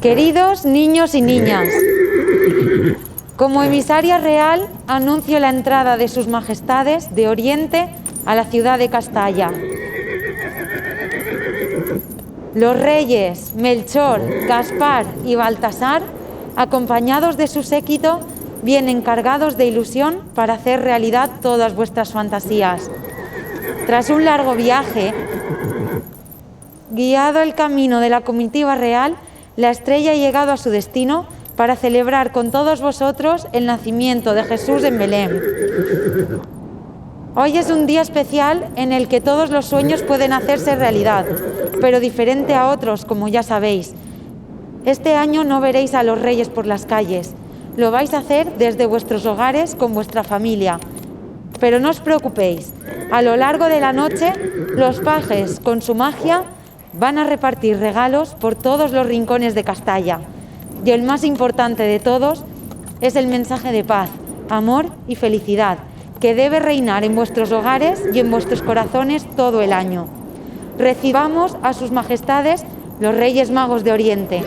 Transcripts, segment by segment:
Queridos niños y niñas, como emisaria real anuncio la entrada de sus majestades de Oriente a la ciudad de Castalla. Los reyes Melchor, Gaspar y Baltasar, acompañados de su séquito, vienen cargados de ilusión para hacer realidad todas vuestras fantasías. Tras un largo viaje, guiado el camino de la comitiva real, la estrella ha llegado a su destino para celebrar con todos vosotros el nacimiento de Jesús en Belén. Hoy es un día especial en el que todos los sueños pueden hacerse realidad, pero diferente a otros, como ya sabéis. Este año no veréis a los reyes por las calles, lo vais a hacer desde vuestros hogares con vuestra familia. Pero no os preocupéis, a lo largo de la noche, los pajes, con su magia, van a repartir regalos por todos los rincones de Castalla. Y el más importante de todos es el mensaje de paz, amor y felicidad, que debe reinar en vuestros hogares y en vuestros corazones todo el año. Recibamos a sus majestades, los Reyes Magos de Oriente.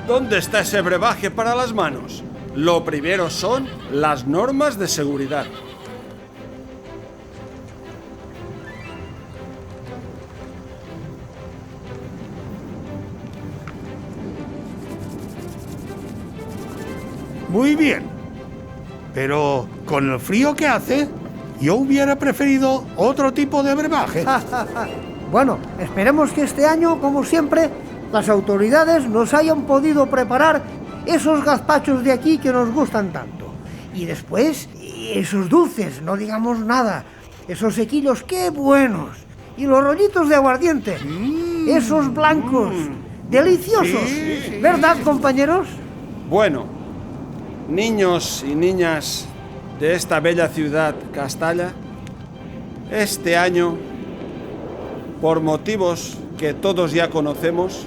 ¿Dónde está ese brebaje para las manos? Lo primero son las normas de seguridad. Muy bien. Pero con el frío que hace, yo hubiera preferido otro tipo de brebaje. Bueno, esperemos que este año, como siempre, las autoridades nos hayan podido preparar esos gazpachos de aquí que nos gustan tanto. Y después, esos dulces, no digamos nada. Esos sequillos, qué buenos. Y los rollitos de aguardiente. Esos blancos, deliciosos. Sí. ¿Verdad, compañeros? Bueno, niños y niñas de esta bella ciudad, Castalla, este año, por motivos que todos ya conocemos,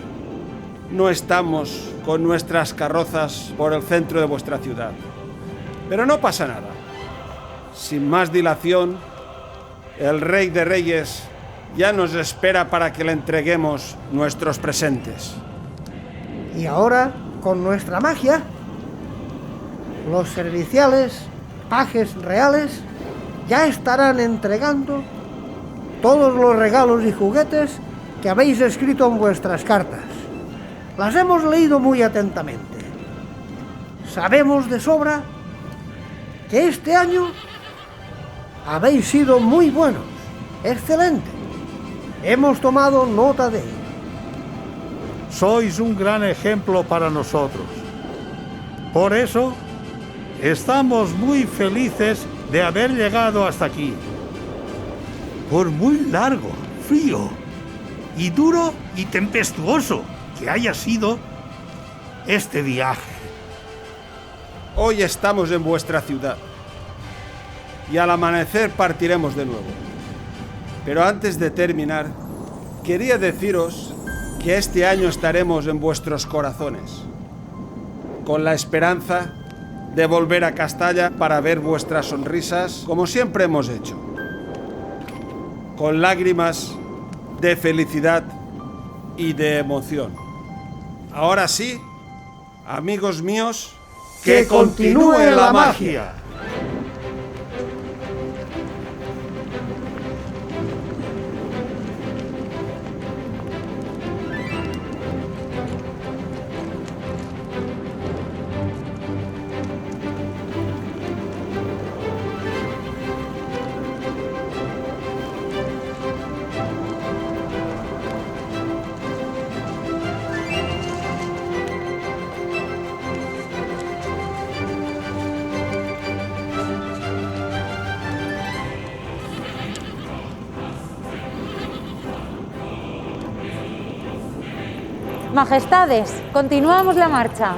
no estamos con nuestras carrozas por el centro de vuestra ciudad. Pero no pasa nada. Sin más dilación, el Rey de Reyes ya nos espera para que le entreguemos nuestros presentes. Y ahora, con nuestra magia, los serviciales, pajes reales, ya estarán entregando todos los regalos y juguetes que habéis escrito en vuestras cartas. Las hemos leído muy atentamente. Sabemos de sobra que este año habéis sido muy buenos, excelente. Hemos tomado nota de ello. Sois un gran ejemplo para nosotros. Por eso, estamos muy felices de haber llegado hasta aquí. Por muy largo, frío, y duro y tempestuoso que haya sido este viaje. Hoy estamos en vuestra ciudad y al amanecer partiremos de nuevo. Pero antes de terminar, quería deciros que este año estaremos en vuestros corazones, con la esperanza de volver a Castalla para ver vuestras sonrisas como siempre hemos hecho, con lágrimas de felicidad y de emoción. Ahora sí, amigos míos, ¡que continúe la magia! Majestades, continuamos la marcha.